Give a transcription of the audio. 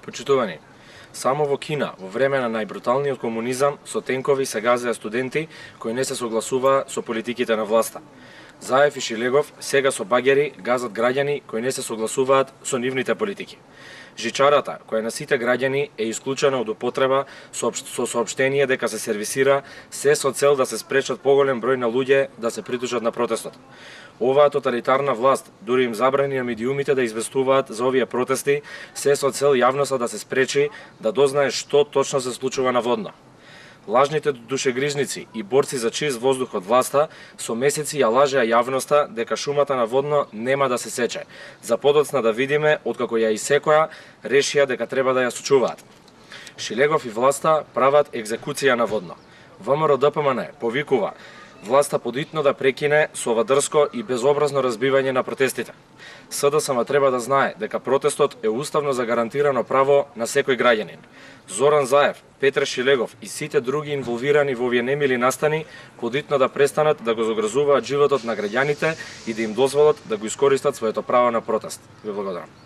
Почитувани, само во Кина, во време на најбруталниот комунизам, со тенкови се газеа студенти кои не се согласуваа со политиките на власта. Заев и Шилегов сега со багери газат граѓани кои не се согласуваат со нивните политики. Жичарата, која на сите граѓани е исклучена од употреба со соопштение дека се сервисира, се со цел да се спречат поголем број на луѓе да се притушат на протестот. Оваа тоталитарна власт дури им забрани на медиумите да известуваат за овие протести, се со цел јавноста да се спречи да дознае што точно се случува на Водно. Лажните душегрижници и борци за чист воздух од власта со месеци ја лажеа јавноста дека шумата на Водно нема да се сече, за подоцна да видиме откако ја исекоја, решија дека треба да ја сочуваат. Шилегов и власта прават екзекуција на Водно. ВМРО ДПМН повикува власта подитно да прекине со ова дрско и безобразно разбивање на протестите. СДСМ треба да знае дека протестот е уставно загарантирано право на секој граѓанин. Зоран Заев, Петре Шилегов и сите други инволвирани во овие немили настани подитно да престанат да го загрозуваат животот на граѓаните и да им дозволат да го искористат своето право на протест. Ви благодарам.